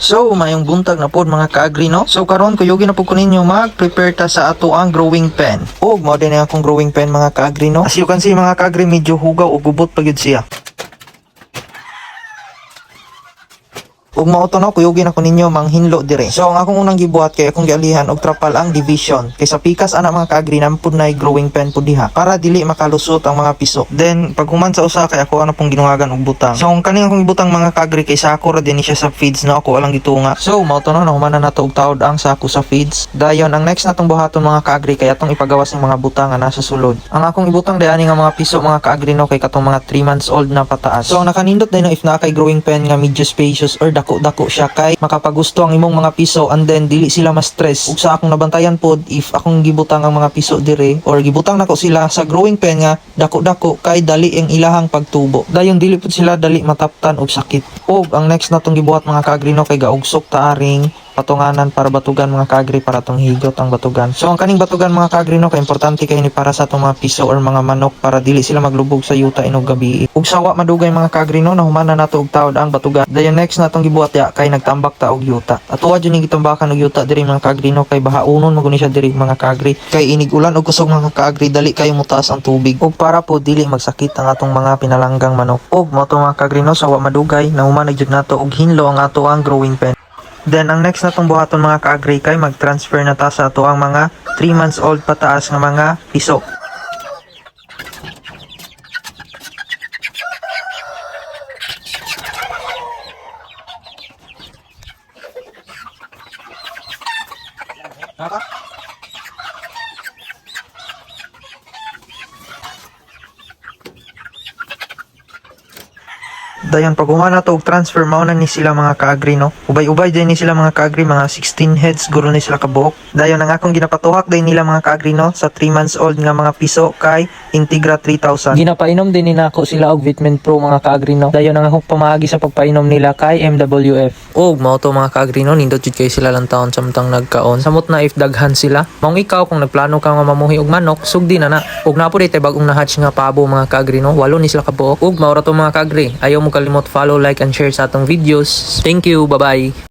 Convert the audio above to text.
So, mayong buntag na pod mga ka-agri no. So karon kuyugi na pud ko ninyo mag-prepare ta sa ato ang growing pen. Og mao din akong growing pen mga ka-agri no. As you can see mga ka-agri medyo hugaw o gubot pa gyud siya. Ug mao to no kuyugin ako ninyo manghinlo dire. So ang akong unang gibuhat kay akong gialihan og trapal ang division. Kay sa pikas ana mga ka-agri nampud nay growing pen pud diha para dili makalusot ang mga piso. Then pag human sa usa kay ako ano pong ginuhagan og butang. So ang kaning akong ibutang mga ka-agri kay sako ra din siya sa feeds no ako alang gitunga. So mao to no nahuman na nato og taod ang sako sa feeds. Dayon ang next natong buhaton mga ka-agri kay atong ipagawas ng mga butang nga nasa sulod. Ang akong ibutang dayani nga mga piso mga ka-agri no kay katong mga 3 months old na pataas. So ang nakanindot din no if na kay growing pen nga medyo spacious or dako siya kay makapagusto ang imong mga piso and then dili sila ma-stress. Ug sa akong nabantayan pod if akong gibutang ang mga piso dire or gibutang nako sila sa growing pen nga dako kay dali ang ilahang pagtubo. Dayon dili pod sila dali mataptan og sakit. Og ang next natong gibuhat mga ka-agri no kay gaugsok ta aring patunganan para batugan mga ka-agri para tong higot ang batugan. So ang kaning batugan mga ka-agri no kay importante kay ni para sa atong mga piso or mga manok para dili sila maglubog sa yuta inog gabi. Ug sawa madugay mga ka-agri no nahuman na nato og taod ang batugan. Dayon next natong gibuhat ya kay nagtambak ta og yuta. Atuwa jud ni gitambakan og yuta diri mga ka-agri no kay bahaunon mo guni siya diri mga ka-agri. Kay inig ulan og kusog mga ka-agri dali kayo mutaas ang tubig. Ug para po dili magsakit ang atong mga pinalanggang manok. Ug mo to mga ka-agri no sawa madugay nahuman na jud nato og hinlo ang ato ang growing pen. Then ang next natong buhaton mga ka-agri kay mag-transfer na ta sa ato ang mga 3 months old pataas nga mga piso. Dayon pag humana to og transfer mao na ni sila mga ka-agri no. Ubay-ubay din ni sila mga ka-agri mga 16 heads guro ni sila kabuok. Dayon ang akong ginapatuhak din nila mga ka-agri no sa 3 months old nga mga piso kay Integra 3000. Ginapainom din ni nako sila og Vitamin Pro mga ka-agri no. Dayon ang akong pamaagi sa pagpainom nila kay MWF. Og mao to mga ka-agri no nindot jud kay sila lang taon samtang nagkaon. Samot na if daghan sila. Maong ikaw kung nagplano ka nga mamuhi og manok sugdi na na. Og napo tay bag-ong nahatch nga pabo mga ka-agri no. Walo ni sila kabuok. Og mao ra to mga ka-agri. Ayaw mo kalimot follow, like, and share sa atong videos. Thank you. Bye-bye.